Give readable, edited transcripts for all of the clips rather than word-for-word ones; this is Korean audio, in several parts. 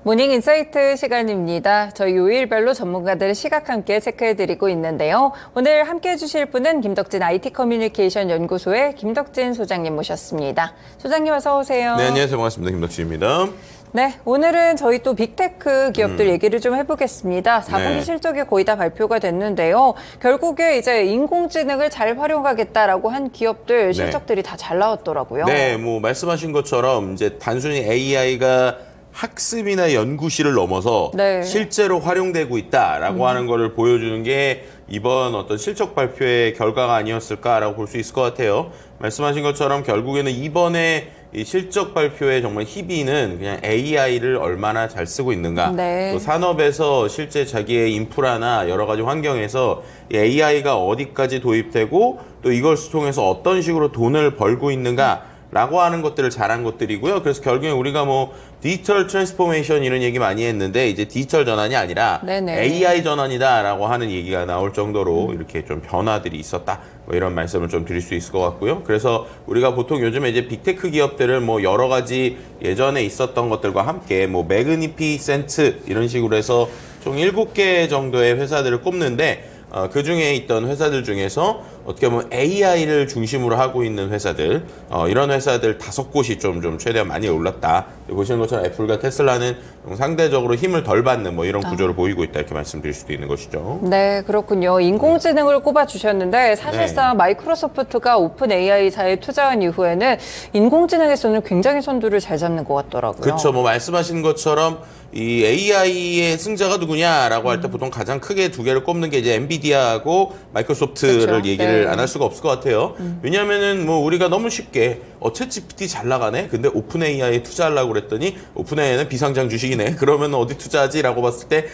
모닝 인사이트 시간입니다. 저희 요일별로 전문가들의 시각 함께 체크해드리고 있는데요. 오늘 함께 해주실 분은 김덕진 IT 커뮤니케이션 연구소의 김덕진 소장님 모셨습니다. 소장님 어서 오세요. 네, 안녕하세요. 반갑습니다. 김덕진입니다. 네, 오늘은 저희 또 빅테크 기업들 얘기를 좀 해보겠습니다. 4분기 네. 실적이 거의 다 발표가 됐는데요. 결국에 이제 인공지능을 잘 활용하겠다라고 한 기업들 실적들이 다 잘 나왔더라고요. 네, 뭐 말씀하신 것처럼 이제 단순히 AI가 학습이나 연구실을 넘어서 네. 실제로 활용되고 있다라고 하는 거를 보여주는 게 이번 어떤 실적 발표의 결과가 아니었을까라고 볼 수 있을 것 같아요. 말씀하신 것처럼 결국에는 이번에 이 실적 발표의 정말 희비는 그냥 AI를 얼마나 잘 쓰고 있는가. 네. 또 산업에서 실제 자기의 인프라나 여러 가지 환경에서 이 AI가 어디까지 도입되고 또 이걸 통해서 어떤 식으로 돈을 벌고 있는가. 라고 하는 것들을 잘한 것들이고요. 그래서 결국에 우리가 뭐 디지털 트랜스포메이션 이런 얘기 많이 했는데 이제 디지털 전환이 아니라 네네. AI 전환이다라고 하는 얘기가 나올 정도로 이렇게 좀 변화들이 있었다. 뭐 이런 말씀을 좀 드릴 수 있을 것 같고요. 그래서 우리가 보통 요즘에 이제 빅테크 기업들을 뭐 여러 가지 예전에 있었던 것들과 함께 뭐 매그니피센트 이런 식으로 해서 총 7개 정도의 회사들을 꼽는데 그 중에 있던 회사들 중에서 어떻게 보면 AI를 중심으로 하고 있는 회사들, 이런 회사들 5곳이 좀 최대한 많이 올랐다. 보시는 것처럼 애플과 테슬라는 상대적으로 힘을 덜 받는 뭐 이런 구조를 보이고 있다. 이렇게 말씀드릴 수도 있는 것이죠. 네, 그렇군요. 인공지능을 꼽아주셨는데 사실상 마이크로소프트가 오픈 AI사에 투자한 이후에는 인공지능에서는 굉장히 선두를 잘 잡는 것 같더라고요. 그렇죠. 뭐 말씀하신 것처럼 이 AI의 승자가 누구냐라고 할 때 보통 가장 크게 두 개를 꼽는 게 이제 엔비디아하고 마이크로소프트를 그렇죠. 얘기를 네. 안 할 수가 없을 것 같아요. 왜냐하면은 뭐 우리가 너무 쉽게 챗GPT 잘 나가네. 근데 오픈 AI에 투자하려고 그랬더니 오픈 AI는 비상장 주식이네. 그러면 어디 투자하지라고 봤을 때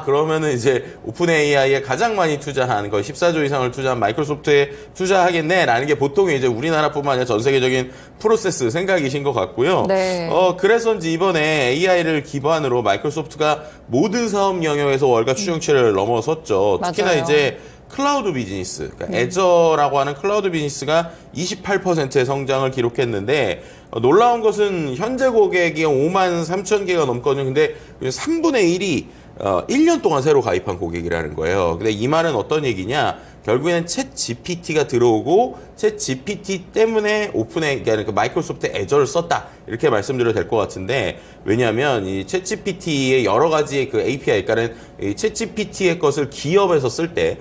그러면은 이제 오픈 AI에 가장 많이 투자한 거의 14조 이상을 투자한 마이크로소프트에 투자하겠네라는 게 보통 이제 우리나라뿐만 아니라 전 세계적인 프로세스 생각이신 것 같고요. 네. 그래서인지 이번에 AI를 기반으로 마이크로소프트가 모든 사업 영역에서 월가 추정치를 넘어섰죠. 특히나 맞아요. 이제 클라우드 비즈니스, 그러니까 애저라고 하는 클라우드 비즈니스가 28%의 성장을 기록했는데 놀라운 것은 현재 고객이 5만 3천 개가 넘거든요. 근데 3분의 1이 1년 동안 새로 가입한 고객이라는 거예요. 근데 이 말은 어떤 얘기냐? 결국에는 챗 GPT가 들어오고 챗 GPT 때문에 그러니까 마이크로소프트 애저를 썼다. 이렇게 말씀드려도 될 것 같은데 왜냐하면 이 챗 GPT의 여러 가지의 그 API, 그러니까는 이 챗 GPT의 것을 기업에서 쓸 때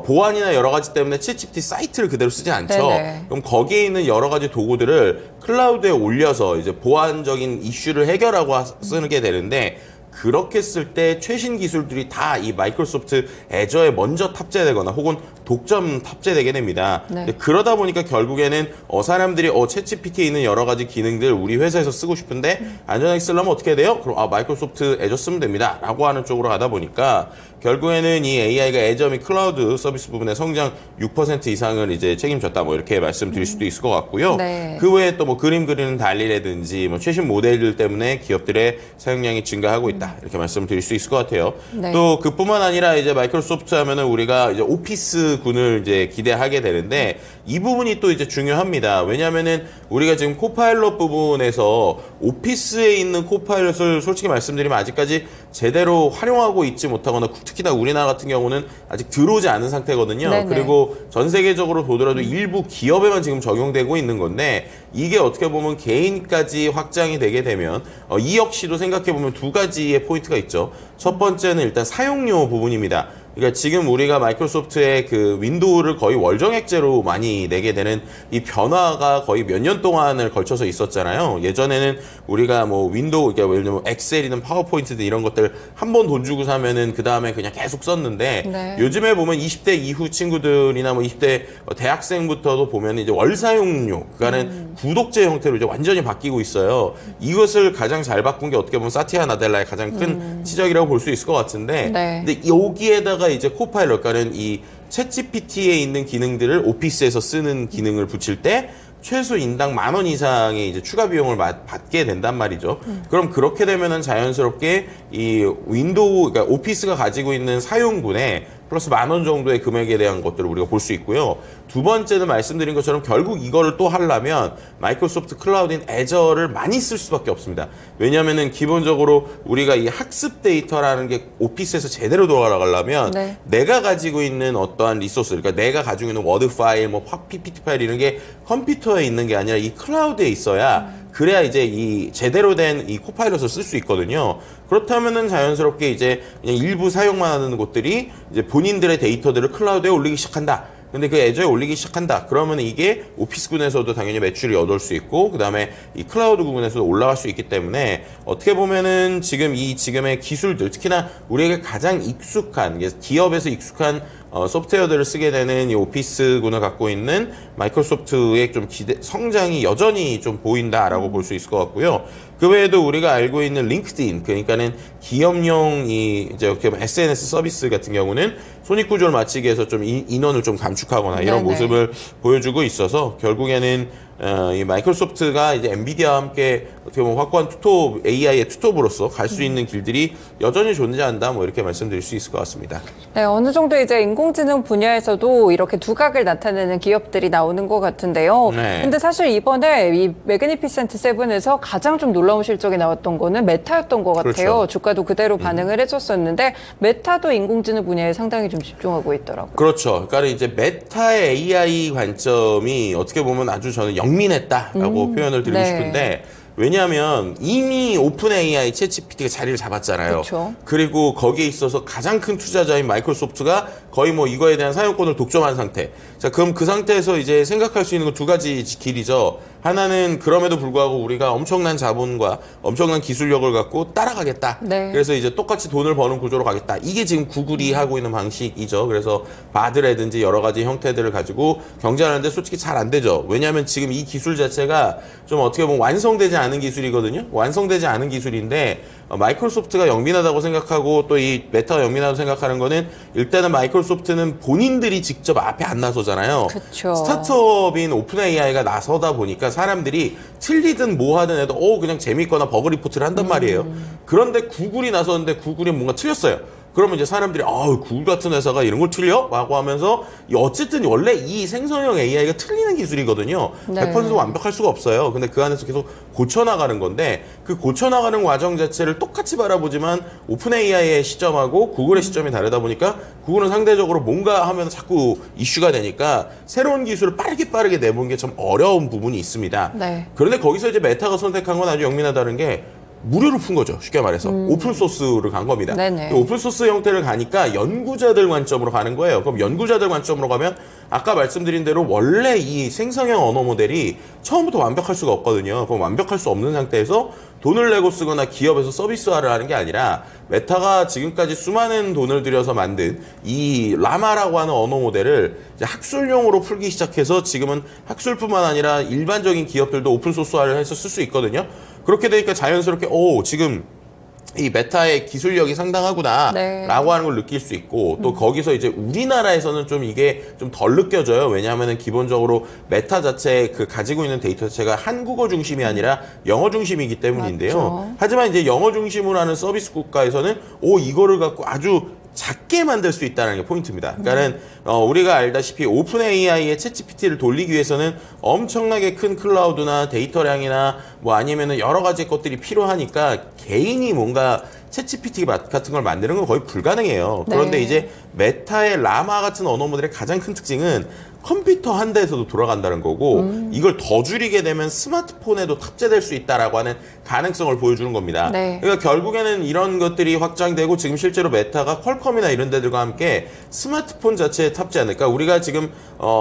보안이나 여러 가지 때문에 챗 GPT 사이트를 그대로 쓰지 않죠. 네네. 그럼 거기에 있는 여러 가지 도구들을 클라우드에 올려서 이제 보안적인 이슈를 해결하고 쓰는 게 되는데 그렇게 쓸 때 최신 기술들이 다 이 마이크로소프트 애저에 먼저 탑재되거나 혹은 독점 탑재되게 됩니다. 네. 그러다 보니까 결국에는 사람들이 챗GPT에 있는 여러 가지 기능들 우리 회사에서 쓰고 싶은데 안전하게 쓰려면 어떻게 해야 돼요? 그럼 마이크로소프트 애저 쓰면 됩니다. 라고 하는 쪽으로 가다 보니까 결국에는 이 AI가 애저 및 클라우드 서비스 부분의 성장 6% 이상을 이제 책임졌다. 뭐 이렇게 말씀드릴 수도 있을 것 같고요. 네. 그 외에 또 뭐 그림 그리는 달리라든지 뭐 최신 모델들 때문에 기업들의 사용량이 증가하고 있다. 이렇게 말씀을 드릴 수 있을 것 같아요. 네. 또 그뿐만 아니라 이제 마이크로소프트 하면은 우리가 이제 오피스 군을 이제 기대하게 되는데 이 부분이 또 이제 중요합니다. 왜냐하면은 우리가 지금 코파일럿 부분에서 오피스에 있는 코파일럿을 솔직히 말씀드리면 아직까지 제대로 활용하고 있지 못하거나 특히나 우리나라 같은 경우는 아직 들어오지 않은 상태거든요. 네네. 그리고 전 세계적으로 보더라도 일부 기업에만 지금 적용되고 있는 건데 이게 어떻게 보면 개인까지 확장이 되게 되면 이 역시도 생각해보면 두 가지의 포인트가 있죠. 첫 번째는 일단 사용료 부분입니다. 그러니까 지금 우리가 마이크로소프트의 그 윈도우를 거의 월정액제로 많이 내게 되는 이 변화가 거의 몇 년 동안을 걸쳐서 있었잖아요. 예전에는 우리가 뭐 윈도우, 그러니까 예를 들면 엑셀이든 파워포인트든 이런 것들 한 번 돈 주고 사면은 그 다음에 그냥 계속 썼는데 네. 요즘에 보면 20대 이후 친구들이나 뭐 20대 대학생부터도 보면 이제 월 사용료, 그러니까는 구독제 형태로 이제 완전히 바뀌고 있어요. 이것을 가장 잘 바꾼 게 어떻게 보면 사티아 나델라의 가장 큰 지적이라고 볼 수 있을 것 같은데, 네. 근데 여기에다가 이제 코파일럿, 그러니까 이 챗GPT에 있는 기능들을 오피스에서 쓰는 기능을 붙일 때 최소 인당 10,000원 이상의 이제 추가 비용을 받게 된단 말이죠. 그럼 그렇게 되면은 자연스럽게 이 윈도우, 그러니까 오피스가 가지고 있는 사용군에 플러스 10,000원 정도의 금액에 대한 것들을 우리가 볼 수 있고요. 두 번째는 말씀드린 것처럼 결국 이거를 또 하려면 마이크로소프트 클라우드인 애저를 많이 쓸 수밖에 없습니다. 왜냐하면은 기본적으로 우리가 이 학습 데이터라는 게 오피스에서 제대로 돌아가려면 네. 내가 가지고 있는 어떠한 리소스, 그러니까 내가 가지고 있는 워드 파일, 뭐 PPT 파일 이런 게 컴퓨터에 있는 게 아니라 이 클라우드에 있어야 그래야 이제 이 제대로 된 이 코파일럿을 쓸 수 있거든요. 그렇다면은 자연스럽게 이제 그냥 일부 사용만 하는 곳들이 이제 본인들의 데이터들을 클라우드에 올리기 시작한다. 근데 그 애저에 올리기 시작한다. 그러면 이게 오피스군에서도 당연히 매출이 얻을 수 있고, 그 다음에 이 클라우드 부분에서도 올라갈 수 있기 때문에 어떻게 보면은 지금의 기술들, 특히나 우리에게 가장 익숙한, 기업에서 익숙한 소프트웨어들을 쓰게 되는 이 오피스군을 갖고 있는 마이크로소프트의 좀 성장이 여전히 좀 보인다라고 볼 수 있을 것 같고요. 그 외에도 우리가 알고 있는 링크드인, 그러니까는 기업용 이제 어떻게 보면 SNS 서비스 같은 경우는 손익구조를 맞추기 위해서 좀 인원을 좀 감축하거나 이런 네네. 모습을 보여주고 있어서 결국에는 이 마이크로소프트가 이제 엔비디아와 함께 어떻게 보면 확고한 투톱, AI의 투톱으로서 갈 수 있는 길들이 여전히 존재한다, 뭐 이렇게 말씀드릴 수 있을 것 같습니다. 네, 어느 정도 이제 인공지능 분야에서도 이렇게 두각을 나타내는 기업들이 나오는 것 같은데요. 네. 근데 사실 이번에 이 매그니피센트 세븐에서 가장 좀 놀라운 실적이 나왔던 거는 메타였던 것 같아요. 그렇죠. 주가도 그대로 반응을 해줬었는데 메타도 인공지능 분야에 상당히 좀 집중하고 있더라고요. 그렇죠. 그러니까 이제 메타의 AI 관점이 어떻게 보면 아주 저는 영민했다라고 표현을 드리고 네. 싶은데, 왜냐하면 이미 오픈 AI 챗GPT가 자리를 잡았잖아요. 그렇죠. 그리고 거기에 있어서 가장 큰 투자자인 마이크로소프트가 거의 뭐 이거에 대한 사용권을 독점한 상태. 자, 그럼 그 상태에서 이제 생각할 수 있는 건 두 가지 길이죠. 하나는 그럼에도 불구하고 우리가 엄청난 자본과 엄청난 기술력을 갖고 따라가겠다. 네. 그래서 이제 똑같이 돈을 버는 구조로 가겠다. 이게 지금 구글이 하고 있는 방식이죠. 그래서 바드라든지 여러 가지 형태들을 가지고 경쟁하는데 솔직히 잘 안 되죠. 왜냐하면 지금 이 기술 자체가 좀 어떻게 보면 완성되지 않은 기술이거든요. 완성되지 않은 기술인데 마이크로소프트가 영민하다고 생각하고 또 이 메타가 영민하다고 생각하는 거는 일단은 마이크로소프트는 본인들이 직접 앞에 안 나서잖아요. 그쵸. 스타트업인 오픈 AI가 나서다 보니까 사람들이 틀리든 뭐 하든 해도 그냥 재밌거나 버그 리포트를 한단 말이에요. 그런데 구글이 나섰는데 구글이 뭔가 틀렸어요. 그러면 이제 사람들이 구글 같은 회사가 이런 걸 틀려? 라고 하면서 어쨌든 원래 이 생성형 AI가 틀리는 기술이거든요. 네. 100% 완벽할 수가 없어요. 근데 그 안에서 계속 고쳐나가는 건데 그 고쳐나가는 과정 자체를 똑같이 바라보지만 오픈 AI의 시점하고 구글의 시점이 다르다 보니까 구글은 상대적으로 뭔가 하면 자꾸 이슈가 되니까 새로운 기술을 빠르게 내보는 게 좀 어려운 부분이 있습니다. 네. 그런데 거기서 이제 메타가 선택한 건 아주 영민하다는 게 무료로 푼 거죠. 쉽게 말해서. 오픈소스를 간 겁니다. 네네. 오픈소스 형태를 가니까 연구자들 관점으로 가는 거예요. 그럼 연구자들 관점으로 가면 아까 말씀드린 대로 원래 이 생성형 언어 모델이 처음부터 완벽할 수가 없거든요. 그럼 완벽할 수 없는 상태에서 돈을 내고 쓰거나 기업에서 서비스화를 하는 게 아니라 메타가 지금까지 수많은 돈을 들여서 만든 이 라마라고 하는 언어 모델을 이제 학술용으로 풀기 시작해서 지금은 학술뿐만 아니라 일반적인 기업들도 오픈소스화를 해서 쓸 수 있거든요. 그렇게 되니까 자연스럽게 지금 이 메타의 기술력이 상당하구나 네. 라고 하는 걸 느낄 수 있고, 또 거기서 이제 우리나라에서는 좀 이게 좀 덜 느껴져요. 왜냐하면 기본적으로 메타 자체 가지고 있는 데이터 자체가 한국어 중심이 아니라 영어 중심이기 때문인데요. 맞죠. 하지만 이제 영어 중심으로 하는 서비스 국가에서는 이거를 갖고 아주 작게 만들 수 있다는 게 포인트입니다. 그러니까는 우리가 알다시피 오픈 AI의 챗GPT를 돌리기 위해서는 엄청나게 큰 클라우드나 데이터량이나 뭐 아니면은 여러 가지 것들이 필요하니까 개인이 뭔가 챗GPT 같은 걸 만드는 건 거의 불가능해요. 그런데 네. 이제 메타의 라마 같은 언어 모델의 가장 큰 특징은 컴퓨터 한 대에서도 돌아간다는 거고, 이걸 더 줄이게 되면 스마트폰에도 탑재될 수 있다라고 하는 가능성을 보여주는 겁니다. 네. 그러니까 결국에는 이런 것들이 확장되고 지금 실제로 메타가 퀄컴이나 이런 데들과 함께 스마트폰 자체에 탑재하는, 그러니까 우리가 지금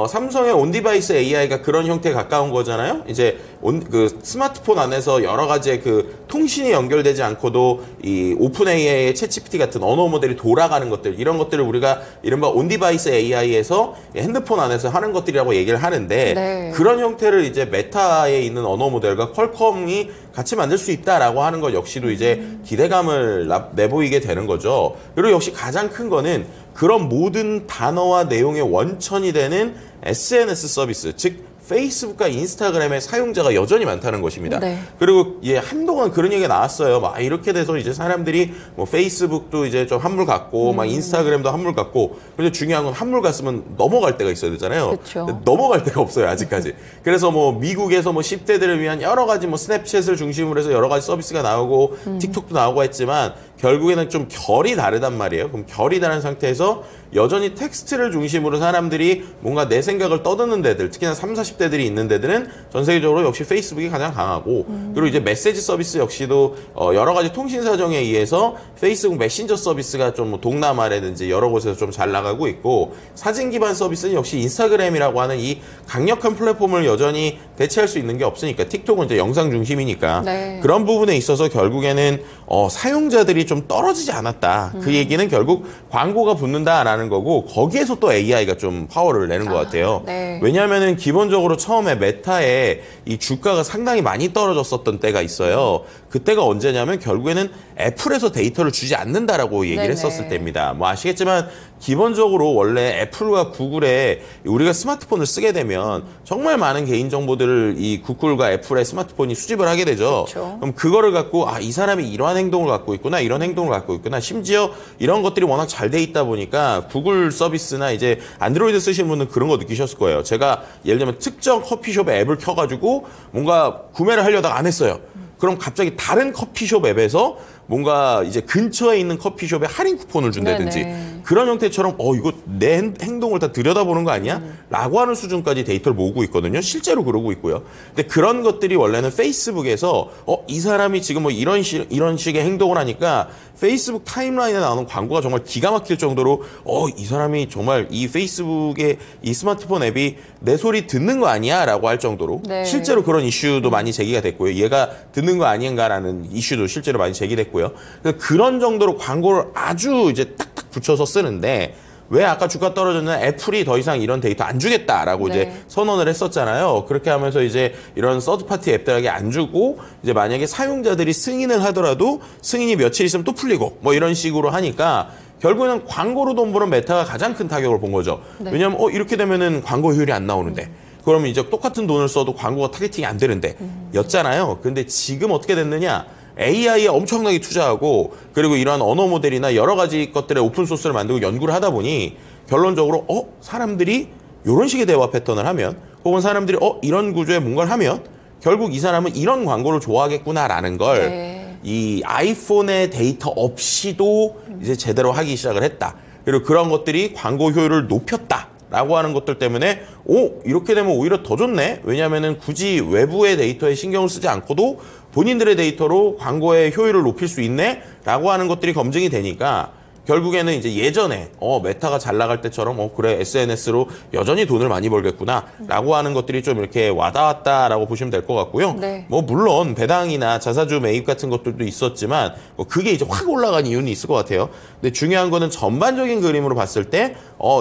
삼성의 온디바이스 AI가 그런 형태에 가까운 거잖아요. 이제 그 스마트폰 안에서 여러 가지의 그 통신이 연결되지 않고도 이 오픈 AI의 챗GPT 같은 언어 모델이 돌아가는 것들, 이런 것들을 우리가 이른바 온디바이스 AI에서 핸드폰 안에서 하는 것들이라고 얘기를 하는데, 네. 그런 형태를 이제 메타에 있는 언어 모델과 퀄컴이 같이 만들 수 있다라고 하는 것 역시도 이제 기대감을 내보이게 되는 거죠. 그리고 역시 가장 큰 거는 그런 모든 단어와 내용의 원천이 되는 SNS 서비스, 즉 페이스북과 인스타그램의 사용자가 여전히 많다는 것입니다. 네. 그리고 한동안 그런 얘기가 나왔어요. 막 이렇게 돼서 이제 사람들이 뭐 페이스북도 이제 좀 한물 갔고, 막 인스타그램도 한물 갔고, 근데 중요한 건 한물 갔으면 넘어갈 때가 있어야 되잖아요. 그쵸. 넘어갈 데가 없어요, 아직까지. 그래서 뭐 미국에서 뭐 10대들을 위한 여러 가지 뭐 스냅챗을 중심으로 해서 여러 가지 서비스가 나오고, 틱톡도 나오고 했지만, 결국에는 좀 결이 다르단 말이에요. 그럼 결이 다른 상태에서 여전히 텍스트를 중심으로 사람들이 뭔가 내 생각을 떠드는 데들, 특히나 30, 40대들이 있는 데들은 전 세계적으로 역시 페이스북이 가장 강하고, 그리고 이제 메시지 서비스 역시도 여러 가지 통신 사정에 의해서 페이스북 메신저 서비스가 좀 뭐 동남아라든지 여러 곳에서 좀 잘 나가고 있고, 사진 기반 서비스는 역시 인스타그램이라고 하는 이 강력한 플랫폼을 여전히 대체할 수 있는 게 없으니까, 틱톡은 이제 영상 중심이니까 네. 그런 부분에 있어서 결국에는 사용자들이 좀 떨어지지 않았다. 그 얘기는 결국 광고가 붙는다라는 거고, 거기에서 또 AI가 좀 파워를 내는 것 같아요. 네. 왜냐하면은 기본적으로 처음에 메타의 이 주가가 상당히 많이 떨어졌었던 때가 있어요. 그때가 언제냐면 결국에는 애플에서 데이터를 주지 않는다라고 얘기를 네네. 했었을 때입니다. 뭐 아시겠지만 기본적으로 원래 애플과 구글에 우리가 스마트폰을 쓰게 되면 정말 많은 개인 정보들을 이 구글과 애플의 스마트폰이 수집을 하게 되죠. 그렇죠. 그럼 그거를 갖고 이 사람이 이러한 행동을 갖고 있구나, 이런 행동을 갖고 있구나. 심지어 이런 것들이 워낙 잘 돼 있다 보니까 구글 서비스나 이제 안드로이드 쓰시는 분은 그런 거 느끼셨을 거예요. 제가 예를 들면 특정 커피숍의 앱을 켜가지고 뭔가 구매를 하려다가 안 했어요. 그럼 갑자기 다른 커피숍 앱에서 뭔가 이제 근처에 있는 커피숍에 할인 쿠폰을 준다든지, 네네. 그런 형태처럼 이거 내 행동을 다 들여다보는 거 아니야? 라고 하는 수준까지 데이터를 모으고 있거든요. 실제로 그러고 있고요. 근데 그런 것들이 원래는 페이스북에서 이 사람이 지금 뭐 이런 식의 행동을 하니까 페이스북 타임라인에 나오는 광고가 정말 기가 막힐 정도로 이 사람이 정말 이 페이스북의 이 스마트폰 앱이 내 소리 듣는 거 아니야? 라고 할 정도로 네. 실제로 그런 이슈도 많이 제기가 됐고요. 얘가 듣는 거 아닌가라는 이슈도 실제로 많이 제기됐고요. 그래서 그런 정도로 광고를 아주 이제 딱딱 붙여서 쓰는데, 왜 아까 주가 떨어졌냐, 애플이 더 이상 이런 데이터 안 주겠다라고 네. 이제 선언을 했었잖아요. 그렇게 하면서 이제 이런 서드파티 앱들에게 안 주고, 이제 만약에 사용자들이 승인을 하더라도 승인이 며칠 있으면 또 풀리고 뭐 이런 식으로 하니까 결국에는 광고로 돈 버는 메타가 가장 큰 타격을 본 거죠. 네. 왜냐하면 이렇게 되면은 광고 효율이 안 나오는데, 그러면 이제 똑같은 돈을 써도 광고가 타겟팅이 안 되는데 였잖아요. 근데 지금 어떻게 됐느냐? AI에 엄청나게 투자하고, 그리고 이러한 언어 모델이나 여러 가지 것들의 오픈소스를 만들고 연구를 하다 보니 결론적으로 사람들이 이런 식의 대화 패턴을 하면, 혹은 사람들이 이런 구조의 뭔가를 하면 결국 이 사람은 이런 광고를 좋아하겠구나라는 걸 네. 이 아이폰의 데이터 없이도 이제 제대로 하기 시작을 했다. 그리고 그런 것들이 광고 효율을 높였다. 라고 하는 것들 때문에 이렇게 되면 오히려 더 좋네. 왜냐하면은 굳이 외부의 데이터에 신경을 쓰지 않고도 본인들의 데이터로 광고의 효율을 높일 수 있네 라고 하는 것들이 검증이 되니까, 결국에는 이제 예전에 메타가 잘 나갈 때처럼 그래 SNS로 여전히 돈을 많이 벌겠구나 라고 하는 것들이 좀 이렇게 와닿았다라고 보시면 될 것 같고요. 네. 뭐 물론 배당이나 자사주 매입 같은 것들도 있었지만 그게 이제 확 올라간 이유는 있을 것 같아요. 근데 중요한 거는 전반적인 그림으로 봤을 때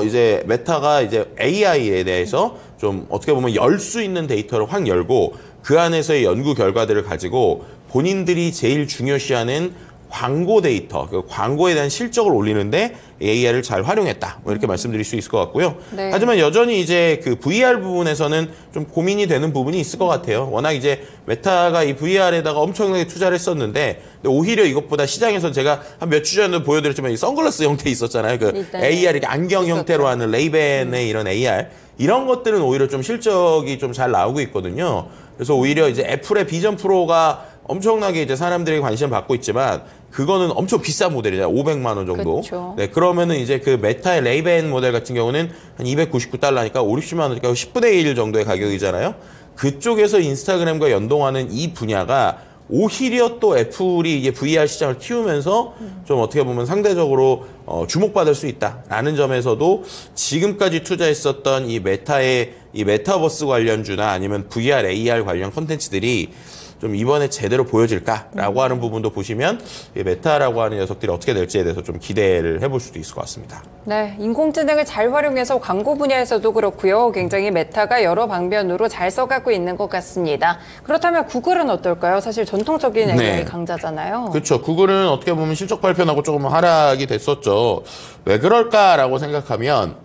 이제 메타가 이제 AI에 대해서 좀 어떻게 보면 열 수 있는 데이터를 확 열고, 그 안에서의 연구 결과들을 가지고 본인들이 제일 중요시하는 광고 데이터, 그 광고에 대한 실적을 올리는데 AI를 잘 활용했다. 뭐 이렇게 말씀드릴 수 있을 것 같고요. 네. 하지만 여전히 이제 그 VR 부분에서는 좀 고민이 되는 부분이 있을 것 같아요. 워낙 이제 메타가 이 VR에다가 엄청나게 투자를 했었는데, 근데 오히려 이것보다 시장에서 제가 한 몇 주 전에도 보여드렸지만 이 선글라스 형태 있었잖아요. 그 일단 AR 이렇게 안경 있었죠. 형태로 하는 레이벤의 이런 AR. 이런 것들은 오히려 좀 실적이 좀 잘 나오고 있거든요. 그래서 오히려 이제 애플의 비전 프로가 엄청나게 이제 사람들이 관심을 받고 있지만, 그거는 엄청 비싼 모델이잖아요. 500만 원 정도. 그쵸. 네, 그러면은 이제 그 메타의 레이벤 모델 같은 경우는 한 299달러니까 5, 60만 원이니까 10분의 1 정도의 가격이잖아요. 그쪽에서 인스타그램과 연동하는 이 분야가 오히려 또 애플이 이제 VR 시장을 키우면서 좀 어떻게 보면 상대적으로 주목받을 수 있다라는 점에서도 지금까지 투자했었던 이 메타의 이 메타버스 관련주나 아니면 VR, AR 관련 콘텐츠들이 좀 이번에 제대로 보여질까라고 하는 부분도 보시면 이 메타라고 하는 녀석들이 어떻게 될지에 대해서 좀 기대를 해볼 수도 있을 것 같습니다. 네, 인공지능을 잘 활용해서 광고 분야에서도 그렇고요. 굉장히 메타가 여러 방면으로 잘 써가고 있는 것 같습니다. 그렇다면 구글은 어떨까요? 사실 전통적인 AI 네. 강자잖아요. 그렇죠. 구글은 어떻게 보면 실적 발표 나고 조금 하락이 됐었죠. 왜 그럴까라고 생각하면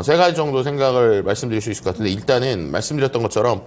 세 가지 정도 생각을 말씀드릴 수 있을 것 같은데 일단은 말씀드렸던 것처럼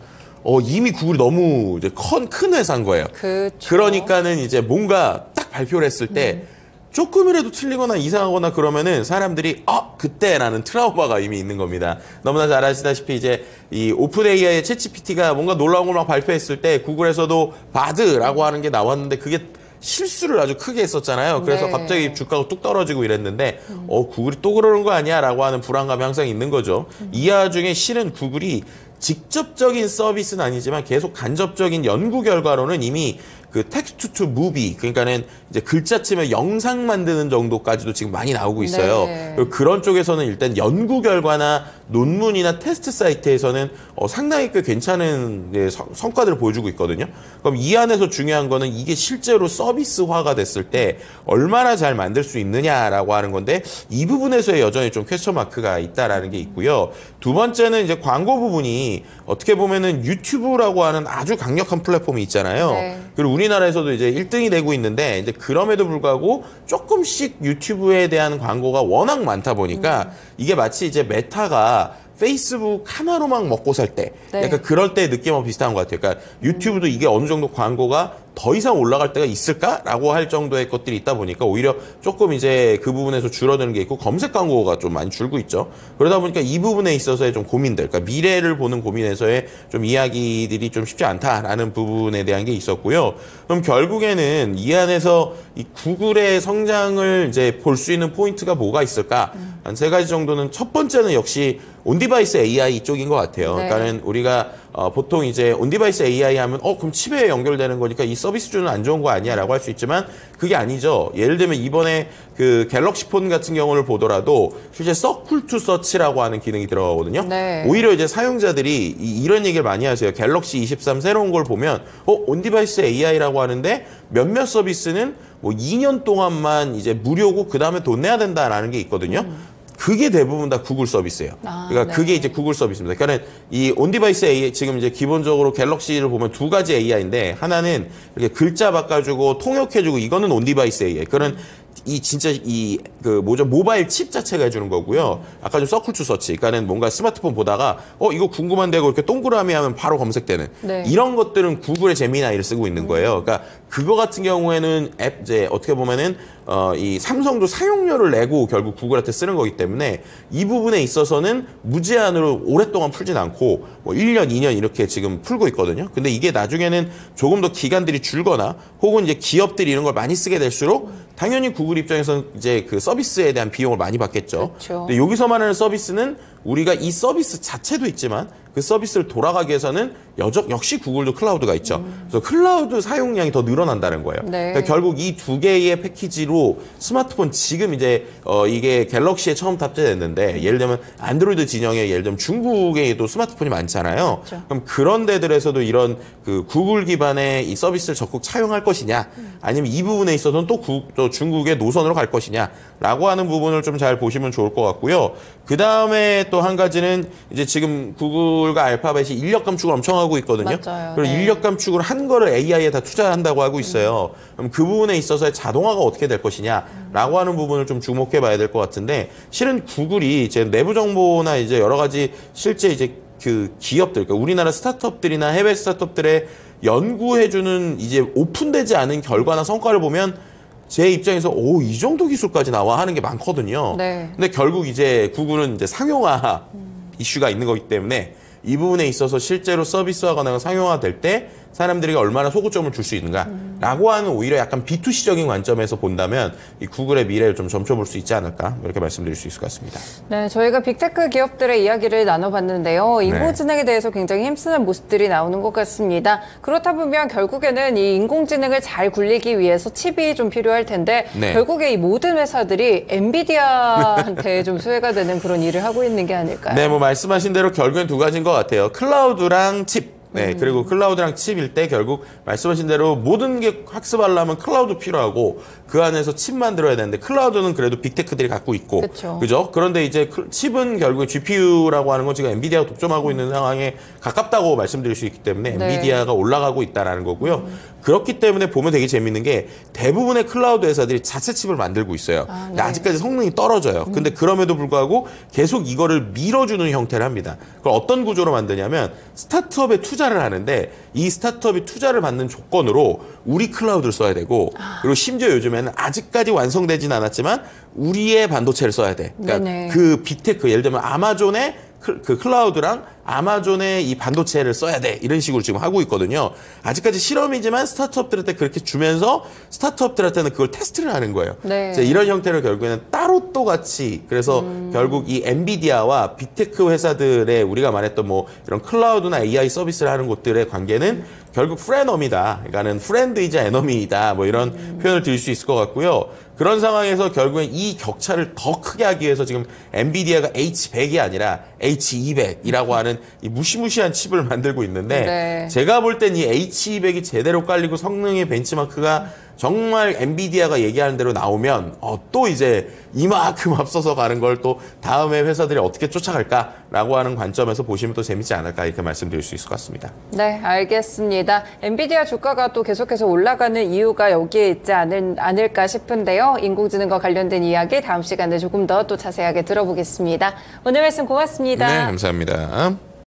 이미 구글이 너무 이제 큰 회사인 거예요. 그쵸. 그러니까는 이제 뭔가 딱 발표를 했을 때 조금이라도 틀리거나 이상하거나 그러면은 사람들이 그때라는 트라우마가 이미 있는 겁니다. 너무나 잘 아시다시피 이제 이 오픈 AI의 챗GPT가 뭔가 놀라운 걸 막 발표했을 때 구글에서도 바드라고 하는 게 나왔는데 그게 실수를 아주 크게 했었잖아요. 그래서 네. 갑자기 주가가 뚝 떨어지고 이랬는데 구글이 또 그러는 거 아니야? 라고 하는 불안감이 항상 있는 거죠. 이 와중에 실은 구글이 직접적인 서비스는 아니지만 계속 간접적인 연구 결과로는 이미 그 텍스트 투 무비 그러니까는 이제 글자 치면 영상 만드는 정도까지도 지금 많이 나오고 있어요. 네. 그리고 그런 쪽에서는 일단 연구 결과나 논문이나 테스트 사이트에서는 상당히 꽤 괜찮은 성과들을 보여주고 있거든요. 그럼 이 안에서 중요한 거는 이게 실제로 서비스화가 됐을 때 얼마나 잘 만들 수 있느냐라고 하는 건데 이 부분에서의 여전히 좀 퀘스천 마크가 있다라는 게 있고요. 두 번째는 이제 광고 부분이 어떻게 보면은 유튜브라고 하는 아주 강력한 플랫폼이 있잖아요. 네. 그리고 우리나라에서도 이제 1등이 되고 있는데 이제 그럼에도 불구하고 조금씩 유튜브에 대한 광고가 워낙 많다 보니까 이게 마치 이제 메타가 페이스북 하나로만 먹고 살 때 네. 약간 그럴 때 느낌하고 비슷한 것 같아요. 그러니까 유튜브도 이게 어느 정도 광고가 더 이상 올라갈 때가 있을까라고 할 정도의 것들이 있다 보니까 오히려 조금 이제 그 부분에서 줄어드는 게 있고 검색 광고가 좀 많이 줄고 있죠. 그러다 보니까 이 부분에 있어서의 좀 고민들, 그러니까 미래를 보는 고민에서의 좀 이야기들이 좀 쉽지 않다라는 부분에 대한 게 있었고요. 그럼 결국에는 이 안에서 이 구글의 성장을 이제 볼 수 있는 포인트가 뭐가 있을까? 한 세 가지 정도는 첫 번째는 역시 온디바이스 AI 쪽인 것 같아요. 네. 그러니까는 우리가 보통 이제 온디바이스 AI 하면 그럼 칩에 연결되는 거니까 이 서비스주는 안 좋은 거 아니야라고 할 수 있지만 그게 아니죠. 예를 들면 이번에 그 갤럭시 폰 같은 경우를 보더라도 실제 서클 투 서치라고 하는 기능이 들어가거든요. 네. 오히려 이제 사용자들이 이런 얘기를 많이 하세요. 갤럭시 23 새로운 걸 보면 온디바이스 AI라고 하는데 몇몇 서비스는 뭐 2년 동안만 이제 무료고 그 다음에 돈 내야 된다라는 게 있거든요. 그게 대부분 다 구글 서비스예요. 그러니까 네. 그게 이제 구글 서비스입니다. 그러니까 이 온디바이스 AI 지금 이제 기본적으로 갤럭시를 보면 두 가지 AI인데 하나는 이렇게 글자 바꿔주고 통역해주고 이거는 온디바이스 AI. 그거는 이 진짜 모바일 칩 자체가 해주는 거고요. 아까 좀 서클 투 서치. 그러니까는 뭔가 스마트폰 보다가 이거 궁금한데 이렇게 동그라미 하면 바로 검색되는 네. 이런 것들은 구글의 제미나이를 쓰고 있는 거예요. 그러니까 그거 같은 경우에는 앱 이제 어떻게 보면은 이 삼성도 사용료를 내고 결국 구글한테 쓰는 거기 때문에 이 부분에 있어서는 무제한으로 오랫동안 풀진 않고 뭐 1년, 2년 이렇게 지금 풀고 있거든요. 근데 이게 나중에는 조금 더 기간들이 줄거나 혹은 이제 기업들이 이런 걸 많이 쓰게 될수록 당연히 구글 입장에서는 이제 그 서비스에 대한 비용을 많이 받겠죠. 그렇죠. 근데 여기서 말하는 서비스는 우리가 이 서비스 자체도 있지만 그 서비스를 돌아가기 위해서는 역시 구글도 클라우드가 있죠. 그래서 클라우드 사용량이 더 늘어난다는 거예요. 네. 그러니까 결국 이 두 개의 패키지로 스마트폰 지금 이제 이게 갤럭시에 처음 탑재됐는데 예를 들면 안드로이드 진영에 예를 들면 중국에도 스마트폰이 많잖아요. 그렇죠. 그럼 그런 데들에서도 이런 그 구글 기반의 이 서비스를 적극 차용할 것이냐 아니면 이 부분에 있어서는 또 중국의 노선으로 갈 것이냐라고 하는 부분을 좀 잘 보시면 좋을 것 같고요. 그 다음에 또 한 가지는 이제 지금 구글과 알파벳이 인력 감축을 엄청 하고 있거든요. 맞아요. 그리고 네. 인력 감축을 한 거를 AI에 다 투자한다고 하고 있어요. 그럼 그 부분에 있어서의 자동화가 어떻게 될 것이냐라고 하는 부분을 좀 주목해 봐야 될 것 같은데 실은 구글이 이제 내부 정보나 이제 여러 가지 실제 이제 그 기업들, 그러니까 우리나라 스타트업들이나 해외 스타트업들의 연구해주는 이제 오픈되지 않은 결과나 성과를 보면 제 입장에서 이 정도 기술까지 나와 하는 게 많거든요. 네. 근데 결국 이제 구글은 이제 상용화 이슈가 있는 거기 때문에 이 부분에 있어서 실제로 서비스화가 상용화 될 때 사람들에게 얼마나 소구점을 줄 수 있는가라고 하는 오히려 약간 B2C적인 관점에서 본다면 이 구글의 미래를 좀 점쳐볼 수 있지 않을까 이렇게 말씀드릴 수 있을 것 같습니다. 네, 저희가 빅테크 기업들의 이야기를 나눠봤는데요. 인공지능에 대해서 굉장히 힘쓰는 모습들이 나오는 것 같습니다. 그렇다 보면 결국에는 이 인공지능을 잘 굴리기 위해서 칩이 좀 필요할 텐데 네. 결국에 이 모든 회사들이 엔비디아한테 좀 수혜가 되는 그런 일을 하고 있는 게 아닐까요? 네, 뭐 말씀하신 대로 결국엔 두 가지인 것 같아요. 클라우드랑 칩. 네, 그리고 클라우드랑 칩일 때 결국 말씀하신 대로 모든 게 학습하려면 클라우드 필요하고 그 안에서 칩 만들어야 되는데 클라우드는 그래도 빅테크들이 갖고 있고 그쵸. 그죠? 그런데 이제 칩은 결국 GPU라고 하는 건 지금 엔비디아가 독점하고 있는 상황에 가깝다고 말씀드릴 수 있기 때문에 네. 엔비디아가 올라가고 있다라는 거고요. 그렇기 때문에 보면 되게 재밌는 게 대부분의 클라우드 회사들이 자체 칩을 만들고 있어요. 근데 네. 아직까지 성능이 떨어져요. 근데 그럼에도 불구하고 계속 이거를 밀어주는 형태를 합니다. 그걸 어떤 구조로 만드냐면 스타트업에 투자를 하는데 이 스타트업이 투자를 받는 조건으로 우리 클라우드를 써야 되고 그리고 심지어 요즘에는 아직까지 완성되진 않았지만 우리의 반도체를 써야 돼. 그러니까 네네. 그 빅테크 예를 들면 아마존의 그 클라우드랑 아마존의 이 반도체를 써야 돼. 이런 식으로 지금 하고 있거든요. 아직까지 실험이지만 스타트업들한테 그렇게 주면서 스타트업들한테는 그걸 테스트를 하는 거예요. 네. 이제 이런 형태로 결국에는 따로 또 같이 그래서 결국 이 엔비디아와 빅테크 회사들의 우리가 말했던 뭐 이런 클라우드나 AI 서비스를 하는 곳들의 관계는 결국 프레너미다. 그러니까는 프렌드이자 에너미이다. 뭐 이런 표현을 드릴 수 있을 것 같고요. 그런 상황에서 결국엔 이 격차를 더 크게 하기 위해서 지금 엔비디아가 H100이 아니라 H200이라고 하는 이 무시무시한 칩을 만들고 있는데 네. 제가 볼 땐 이 H200이 제대로 깔리고 성능의 벤치마크가 정말 엔비디아가 얘기하는 대로 나오면 또 이제 이만큼 앞서서 가는 걸 또 다음에 회사들이 어떻게 쫓아갈까라고 하는 관점에서 보시면 또 재밌지 않을까 이렇게 말씀드릴 수 있을 것 같습니다. 네, 알겠습니다. 엔비디아 주가가 또 계속해서 올라가는 이유가 여기에 있지 않을까 싶은데요. 인공지능과 관련된 이야기 다음 시간에 조금 더 또 자세하게 들어보겠습니다. 오늘 말씀 고맙습니다. 네, 감사합니다.